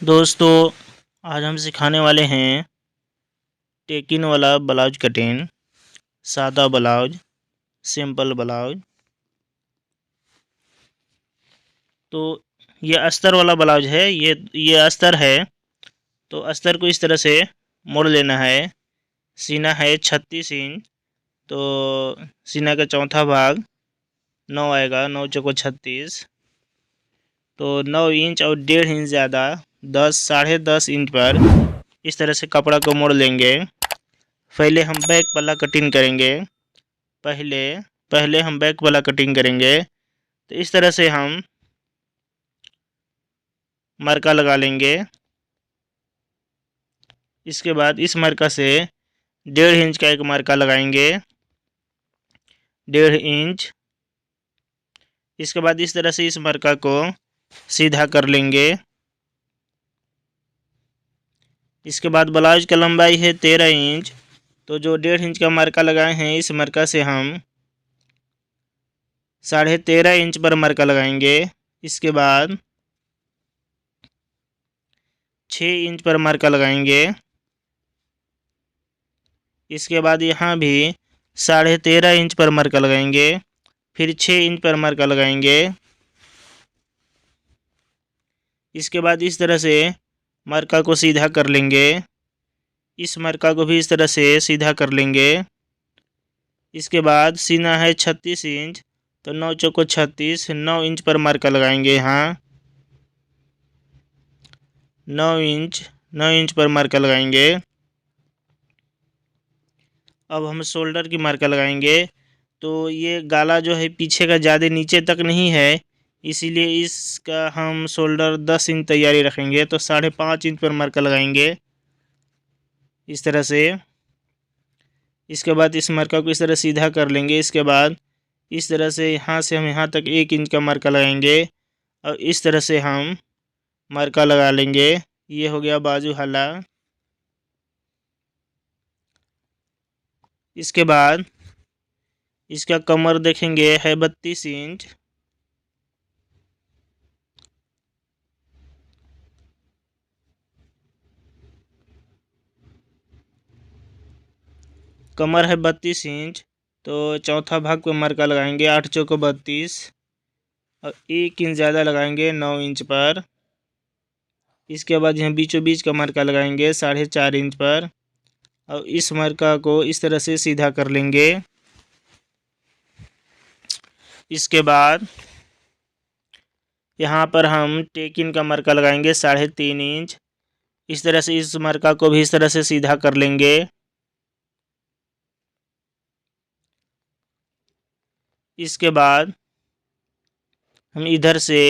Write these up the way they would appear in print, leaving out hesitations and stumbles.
दोस्तों, आज हम सिखाने वाले हैं टेकिन वाला ब्लाउज कटिंग, सादा ब्लाउज, सिंपल ब्लाउज। तो ये अस्तर वाला ब्लाउज है। ये अस्तर है। तो अस्तर को इस तरह से मोड़ लेना है। सीना है 36 इंच। तो सीना का चौथा भाग 9 आएगा, 9 चौको 36। तो 9 इंच और 1.5 इंच ज़्यादा 10, 10.5 इंच पर इस तरह से कपड़ा को मोड़ लेंगे। पहले हम बैक पल्ला कटिंग करेंगे। पहले पहले हम बैक वाला कटिंग करेंगे। तो इस तरह से हम मरका लगा लेंगे। इसके बाद इस मरका से 1.5 इंच का एक मरका लगाएंगे, 1.5 इंच। इसके बाद इस तरह से इस मरका को सीधा कर लेंगे। इसके बाद ब्लाउज का लंबाई है 13 इंच। तो जो 1.5 इंच का मरका लगाए हैं, इस मरका से हम 13.5 इंच पर मरका लगाएंगे। इसके बाद 6 इंच पर मरका लगाएंगे। इसके बाद यहाँ भी 13.5 इंच पर मरका लगाएंगे, फिर 6 इंच पर मरका लगाएंगे। इसके बाद इस तरह से मरका को सीधा कर लेंगे। इस मरका को भी इस तरह से सीधा कर लेंगे। इसके बाद सीना है 36 इंच। तो 9 चौको 36, 9 इंच पर मरका लगाएंगे। यहाँ 9 इंच पर मरका लगाएंगे। अब हम शोल्डर की मरका लगाएंगे। तो ये गाला जो है पीछे का ज़्यादा नीचे तक नहीं है, इसीलिए इसका हम शोल्डर 10 इंच तैयारी रखेंगे। तो 5.5 इंच पर मरका लगाएंगे इस तरह से। इसके बाद इस मरका को इस तरह सीधा कर लेंगे। इसके बाद इस तरह से यहाँ से हम यहाँ तक 1 इंच का मरका लगाएंगे और इस तरह से हम मरका लगा लेंगे। ये हो गया बाजू हला। इसके बाद इसका कमर देखेंगे है 32 इंच। कमर है 32 इंच। तो चौथा भाग पे मरका लगाएंगे 8 चौको 32 और 1 इंच ज़्यादा लगाएंगे 9 इंच पर। इसके बाद यहाँ बीचों बीच का मरका लगाएंगे 4.5 इंच पर और इस मरका को इस तरह से सीधा कर लेंगे। इसके बाद यहाँ पर हम टेकिन का मरका लगाएंगे 3.5 इंच। इस तरह से इस मरका को भी इस तरह से सीधा कर लेंगे। इसके बाद हम इधर से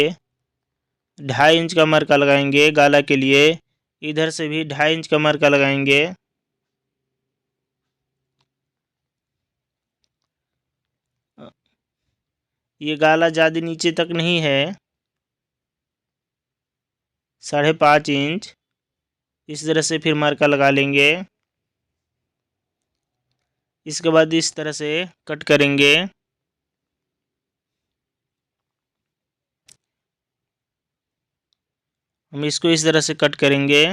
2.5 इंच का मरका लगाएंगे गाला के लिए। इधर से भी 2.5 इंच का मरका लगाएंगे। ये गाला ज़्यादा नीचे तक नहीं है, 5.5 इंच। इस तरह से फिर मरका लगा लेंगे। इसके बाद इस तरह से कट करेंगे। हम इसको इस तरह से कट करेंगे।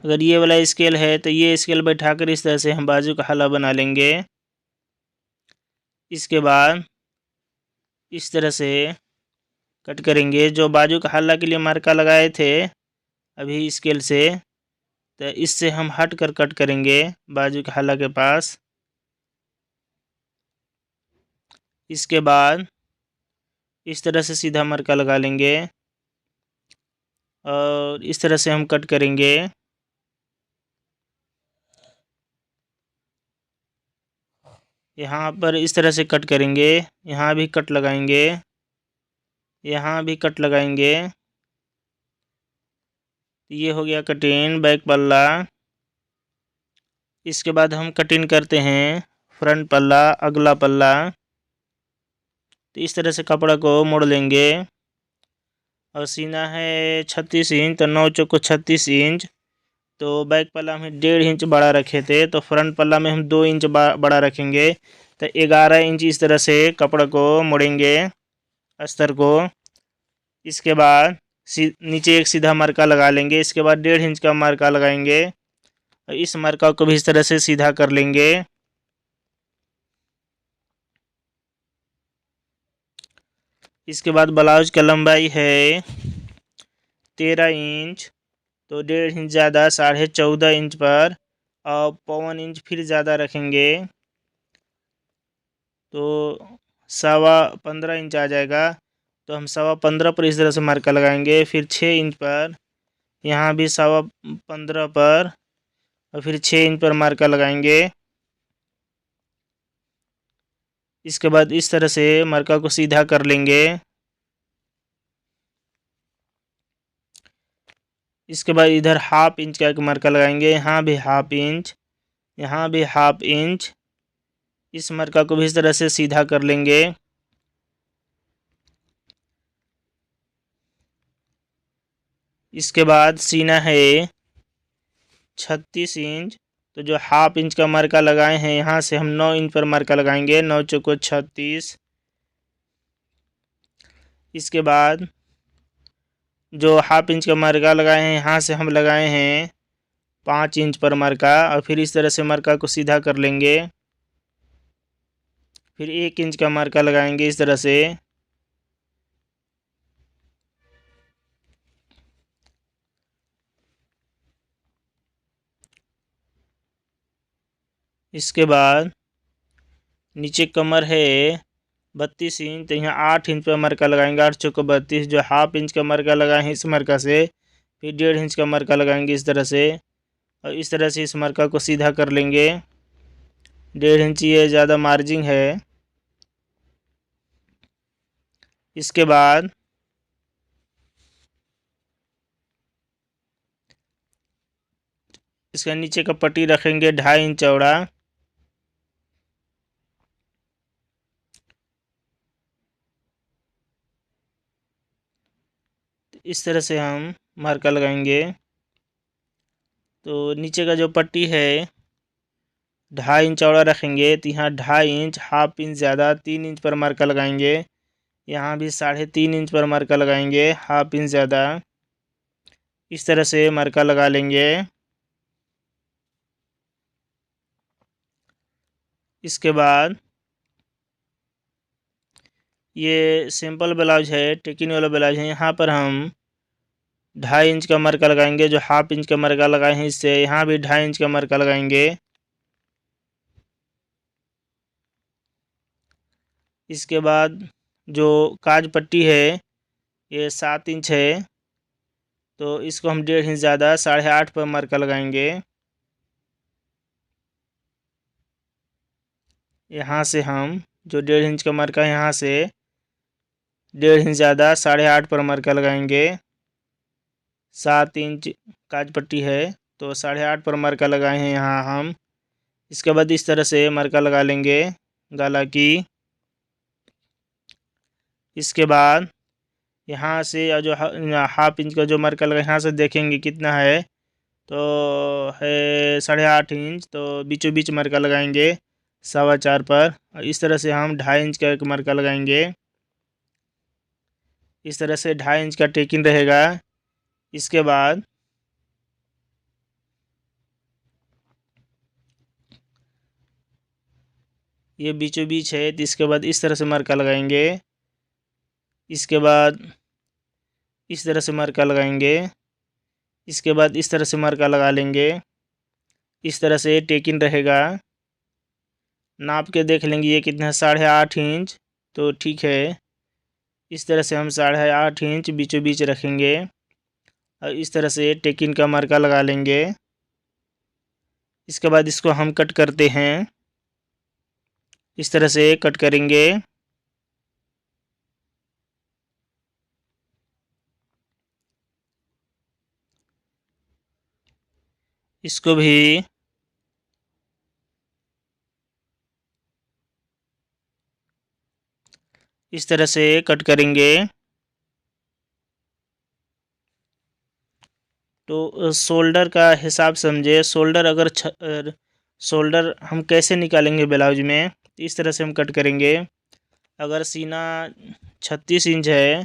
अगर ये वाला स्केल है तो ये स्केल बैठाकर इस तरह से हम बाजू का हला बना लेंगे। इसके बाद इस तरह से कट करेंगे। जो बाजू का हल्ला के लिए मरका लगाए थे अभी स्केल से, तो इससे हम हट कर कट करेंगे बाजू के हल्ला के पास। इसके बाद इस तरह से सीधा मरका लगा लेंगे और इस तरह से हम कट करेंगे। यहाँ पर इस तरह से कट करेंगे। यहाँ भी कट लगाएंगे, यहाँ भी कट लगाएंगे। ये हो गया कटिंग बैक पल्ला। इसके बाद हम कटिंग करते हैं फ्रंट पल्ला, अगला पल्ला। तो इस तरह से कपड़ा को मोड़ लेंगे और सीना है 36 इंच, तो 9 चौको 36 इंच। तो बैक पल्ला में 1.5 इंच बड़ा रखे थे, तो फ्रंट पल्ला में हम 2 इंच बड़ा रखेंगे। तो 11 इंच इस तरह से कपड़े को मोड़ेंगे, अस्तर को। इसके बाद नीचे एक सीधा मार्का लगा लेंगे। इसके बाद 1.5 इंच का मार्का लगाएंगे, और इस मार्का को भी इस तरह से सीधा कर लेंगे। इसके बाद ब्लाउज का लंबाई है 13 इंच, तो 1.5 इंच ज़्यादा 14.5 इंच पर, और 1.25 इंच फिर ज़्यादा रखेंगे, तो 15.25 इंच आ जाएगा। तो हम 15.25 पर इस तरह से मार्का लगाएंगे। फिर 6 इंच पर, यहाँ भी 15.25 पर, और फिर 6 इंच पर मार्का लगाएंगे। इसके बाद इस तरह से मार्का को सीधा कर लेंगे। इसके बाद इधर 1/2 इंच का एक मार्का लगाएंगे, यहाँ भी 1/2 इंच, यहाँ भी 1/2 इंच। इस मार्का को भी इस तरह से सीधा कर लेंगे। इसके बाद सीना है 36 इंच, तो जो 1/2 इंच का मार्का लगाए हैं, यहाँ से हम 9 इंच पर मार्का लगाएंगे, 9 चौको 36। इसके बाद जो 1/2 इंच का मार्का लगाए हैं, यहाँ से हम लगाए हैं 5 इंच पर मार्का, और फिर इस तरह से मार्का को सीधा कर लेंगे। फिर 1 इंच का मार्का लगाएंगे इस तरह से। इसके बाद नीचे कमर है 32 इंच, तो यहाँ 8 इंच पर मार्का लगाएंगे, 8 चौको 32। जो 1/2 इंच का मार्का लगाए हैं इस मार्का से, फिर 1.5 इंच का मार्का लगाएंगे इस तरह से, और इस तरह से इस मार्का को सीधा कर लेंगे। 1.5 इंच ये ज़्यादा मार्जिन है। इसके बाद इसका नीचे का पट्टी रखेंगे 2.5 इंच चौड़ा। इस तरह से हम मार्का लगाएंगे। तो नीचे का जो पट्टी है 2.5 इंच चौड़ा रखेंगे, तो यहाँ 2.5 इंच, 1/2 इंच ज़्यादा 3 इंच पर मार्का लगाएंगे। यहाँ भी 3.5 इंच पर मार्का लगाएंगे, 1/2 इंच ज़्यादा। इस तरह से मार्का लगा लेंगे। इसके बाद ये सिंपल ब्लाउज है, टेकिंग वाला ब्लाउज है। यहाँ पर हम 2.5 इंच का मार्का लगाएंगे, जो 1/2 इंच का मार्का लगाए हैं इससे यहाँ भी 2.5 इंच का मार्का लगाएंगे। इसके बाद जो काज पट्टी है ये 7 इंच है, तो इसको हम 1.5 इंच ज़्यादा 8.5 पर मार्का लगाएंगे। यहाँ से हम जो 1.5 इंच का मार्का है, यहाँ से 1.5 इंच ज़्यादा 8.5 पर मार्का लगाएंगे। 7 इंच काज पट्टी है, तो 8.5 पर मार्का लगाए हैं यहाँ हम। इसके बाद इस तरह से मार्का लगा लेंगे गला की। इसके बाद यहाँ से जो 1/2 इंच का जो मार्का लगा, यहाँ से देखेंगे कितना है, तो है 8.5 इंच, तो बीचों बीच मार्का लगाएंगे 4.25 पर। और इस तरह से हम 2.5 इंच का एक मार्का लगाएंगे। इस तरह से 2.5 इंच का टेकिंग रहेगा। इसके बाद ये बीचों बीच है, तो इसके बाद इस तरह से मार्का लगाएंगे। इसके बाद इस तरह से मार्का लगाएंगे। इसके बाद इस तरह से मार्का लगा लेंगे। इस तरह से टेकिंग रहेगा। नाप के देख लेंगे ये कितना है, 8.5 इंच, तो ठीक है। इस तरह से हम 8.5 इंच बीचों बीच रखेंगे, और इस तरह से टेकिंग का मार्का लगा लेंगे। इसके बाद इसको हम कट करते हैं। इस तरह से कट करेंगे। इसको भी इस तरह से कट करेंगे। तो शोल्डर का हिसाब समझे। शोल्डर अगर शोल्डर हम कैसे निकालेंगे ब्लाउज में, इस तरह से हम कट करेंगे। अगर सीना 36 इंच है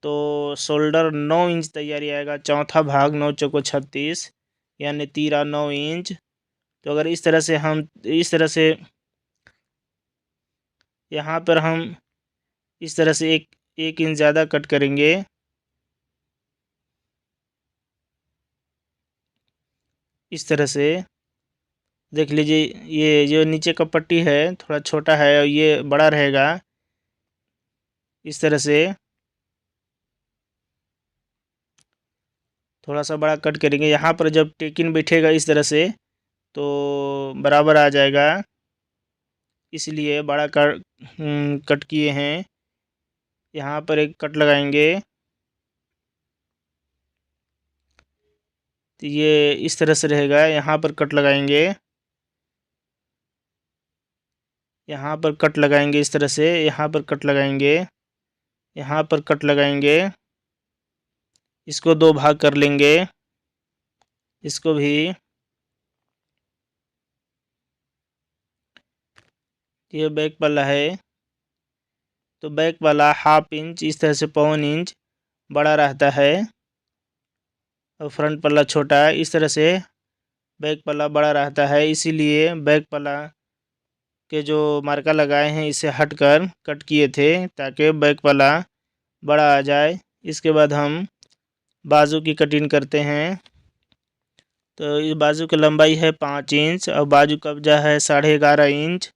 तो शोल्डर 9 इंच तैयारी आएगा, चौथा भाग 9 चौको 36 यानी तीरा 9 इंच। तो अगर इस तरह से हम यहाँ पर हम इस तरह से एक इंच ज़्यादा कट करेंगे। इस तरह से देख लीजिए, ये जो नीचे का पट्टी है थोड़ा छोटा है और ये बड़ा रहेगा। इस तरह से थोड़ा सा बड़ा कट करेंगे। यहाँ पर जब टेकिन बैठेगा इस तरह से तो बराबर आ जाएगा, इसलिए बड़ा कट किए हैं। यहाँ पर एक कट लगाएंगे, तो ये इस तरह से रहेगा। यहाँ पर कट लगाएंगे, यहाँ पर कट लगाएंगे इस तरह से, यहाँ पर कट लगाएंगे, यहाँ पर कट लगाएंगे। इसको 2 भाग कर लेंगे। इसको भी ये बैक पल्ला है तो बैक वाला 1/2 इंच इस तरह से 1.25 इंच बड़ा रहता है और फ्रंट पल्ला छोटा है। इस तरह से बैक पल्ला बड़ा रहता है, इसीलिए बैक पल्ला के जो मार्का लगाए हैं इसे हटकर कट किए थे ताकि बैक पल्ला बड़ा आ जाए। इसके बाद हम बाजू की कटिंग करते हैं। तो इस बाजू की लंबाई है 5 इंच और बाजू कब्जा है 11.5 इंच।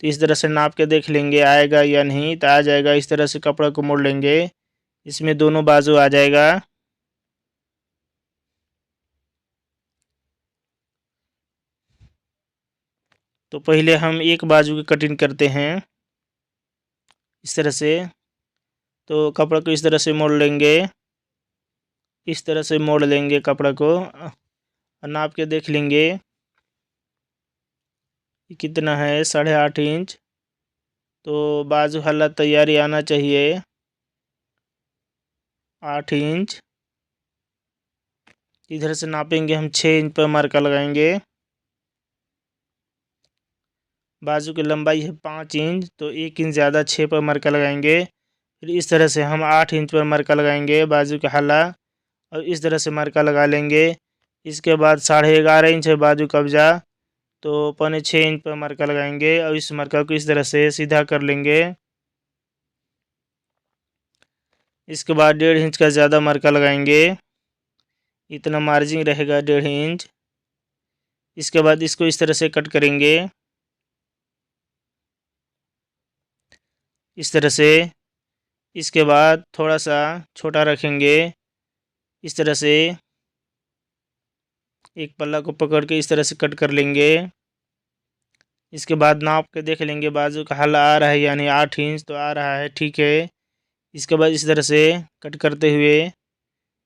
तो इस तरह से नाप के देख लेंगे आएगा या नहीं, तो आ जाएगा। इस तरह से कपड़ा को मोड़ लेंगे, इसमें दोनों बाजू आ जाएगा। तो पहले हम एक बाजू की कटिंग करते हैं इस तरह से। तो कपड़ा को इस तरह से मोड़ लेंगे, इस तरह से मोड़ लेंगे कपड़ा को और नाप के देख लेंगे कि कितना है, 8.5 इंच। तो बाजू हल्ला तैयारी आना चाहिए 8 इंच। इधर से नापेंगे हम 6 इंच पर मार्का लगाएंगे। बाजू की लंबाई है 5 इंच तो 1 इंच ज़्यादा 6 पर मार्का लगाएंगे। फिर इस तरह से हम 8 इंच पर मार्का लगाएंगे बाजू का हल्ला, और इस तरह से मार्का लगा लेंगे। इसके बाद 11.5 इंच है बाजू कब्जा, तो 6.25 इंच पर मार्का लगाएंगे और इस मार्का को इस तरह से सीधा कर लेंगे। इसके बाद 1.5 इंच का ज़्यादा मार्का लगाएंगे, इतना मार्जिन रहेगा 1.5 इंच। इसके बाद इसको इस तरह से कट करेंगे, इस तरह से। इसके बाद थोड़ा सा छोटा रखेंगे, इस तरह से एक पल्ला को पकड़ के इस तरह से कट कर लेंगे। इसके बाद नाप के देख लेंगे बाजू का हल्ला आ रहा है यानी 8 इंच तो आ रहा है, ठीक है। इसके बाद इस तरह से कट करते हुए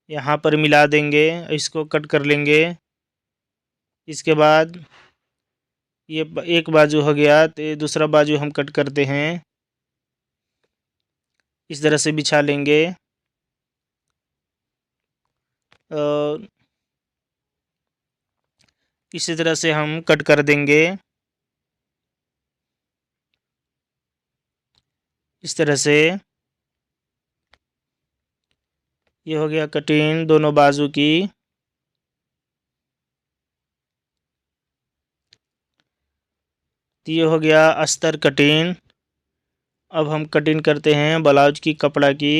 यहाँ पर मिला देंगे, इसको कट कर लेंगे। इसके बाद ये एक बाजू हो गया तो ये दूसरा बाजू हम कट करते हैं, इस तरह से बिछा लेंगे और इसी तरह से हम कट कर देंगे इस तरह से। ये हो गया कटिंग दोनों बाजू की। तो ये हो गया अस्तर कटिंग। अब हम कटिंग करते हैं ब्लाउज की कपड़ा की।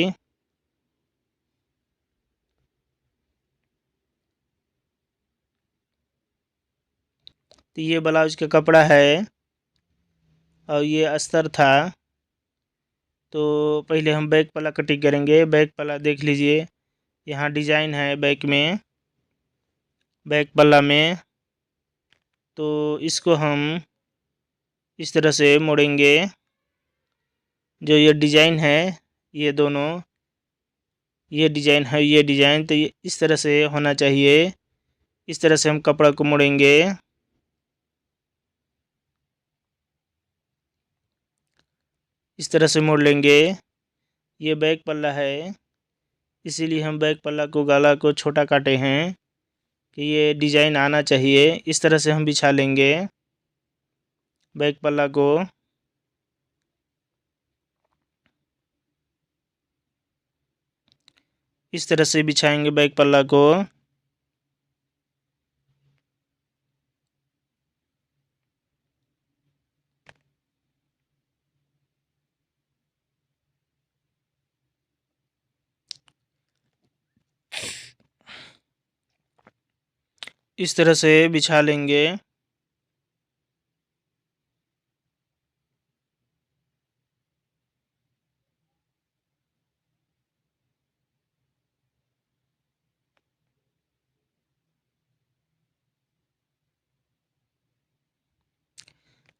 तो ये ब्लाउज का कपड़ा है और ये अस्तर था। तो पहले हम बैक पल्ला कटिंग करेंगे। बैक पल्ला देख लीजिए, यहाँ डिजाइन है बैक में, बैक पल्ला में। तो इसको हम इस तरह से मोड़ेंगे। जो ये डिजाइन है, ये दोनों, ये डिजाइन है, ये डिजाइन, तो ये इस तरह से होना चाहिए। इस तरह से हम कपड़ा को मोड़ेंगे, इस तरह से मोड़ लेंगे। ये बैक पल्ला है, इसीलिए हम बैक पल्ला को गला को छोटा काटे हैं कि ये डिज़ाइन आना चाहिए। इस तरह से हम बिछा लेंगे बैक पल्ला को। इस तरह से बिछाएंगे बैक पल्ला को। इस तरह से बिछा लेंगे।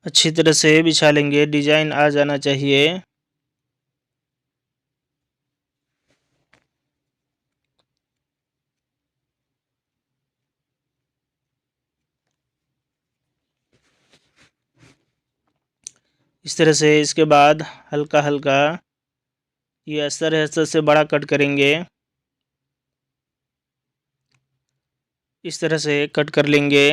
अच्छी तरह से बिछा लेंगे, डिज़ाइन आ जाना चाहिए। इस तरह से इसके बाद हल्का हल्का ये अस्तर है, अस्तर से बड़ा कट करेंगे। इस तरह से कट कर लेंगे।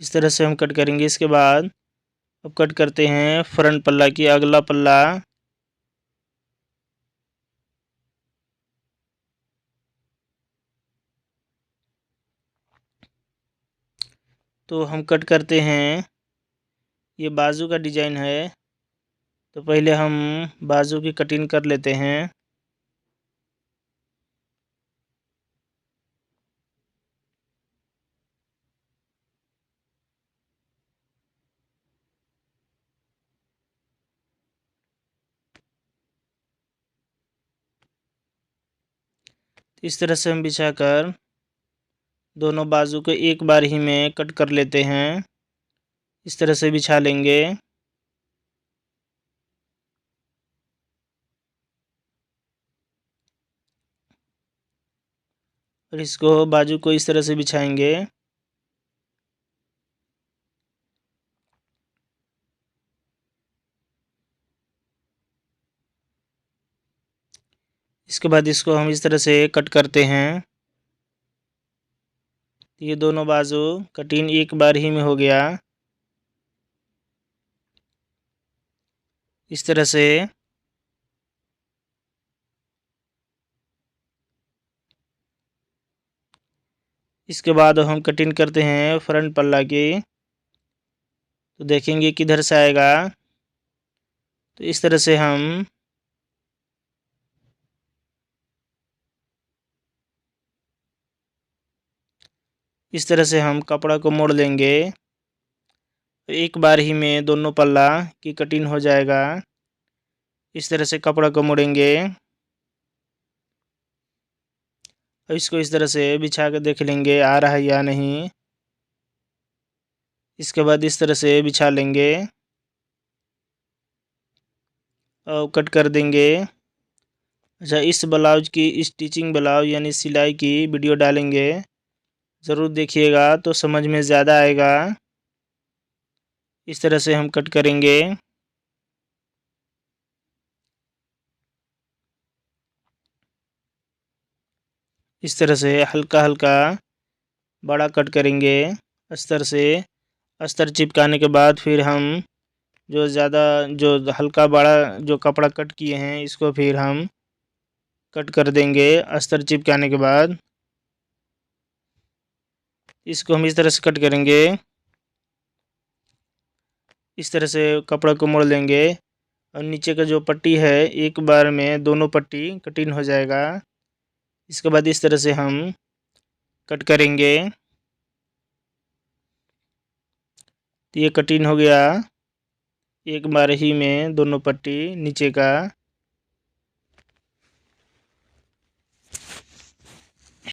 इस तरह से हम कट करेंगे। इसके बाद अब कट करते हैं फ्रंट पल्ला की अगला पल्ला। तो हम कट करते हैं, ये बाजू का डिज़ाइन है, तो पहले हम बाजू की कटिंग कर लेते हैं। इस तरह से हम बिछाकर दोनों बाजू को एक बार ही में कट कर लेते हैं। इस तरह से बिछा लेंगे। और इसको बाजू को इस तरह से बिछाएंगे। इसके बाद इसको हम इस तरह से कट करते हैं। ये दोनों बाजू कटिंग एक बार ही में हो गया। इस तरह से इसके बाद हम कटिंग करते हैं फ्रंट पल्ला की। तो देखेंगे किधर से आएगा। तो इस तरह से हम कपड़ा को मोड़ लेंगे। तो एक बार ही में दोनों पल्ला की कटिंग हो जाएगा। इस तरह से कपड़ा को मोड़ेंगे और इसको इस तरह से बिछा कर देख लेंगे आ रहा है या नहीं। इसके बाद इस तरह से बिछा लेंगे और कट कर देंगे। अच्छा, इस ब्लाउज की स्टिचिंग ब्लाउज यानी सिलाई की वीडियो डालेंगे, ज़रूर देखिएगा तो समझ में ज़्यादा आएगा। इस तरह से हम कट करेंगे। इस तरह से हल्का हल्का बड़ा कट करेंगे अस्तर से। अस्तर चिपकाने के बाद फिर हम जो हल्का बड़ा जो कपड़ा कट किए हैं इसको फिर हम कट कर देंगे अस्तर चिपकाने के बाद। इसको हम इस तरह से कट करेंगे। इस तरह से कपड़ा को मोड़ लेंगे और नीचे का जो पट्टी है एक बार में दोनों पट्टी कटिंग हो जाएगा। इसके बाद इस तरह से हम कट करेंगे। तो ये कटिंग हो गया एक बार ही में दोनों पट्टी नीचे का।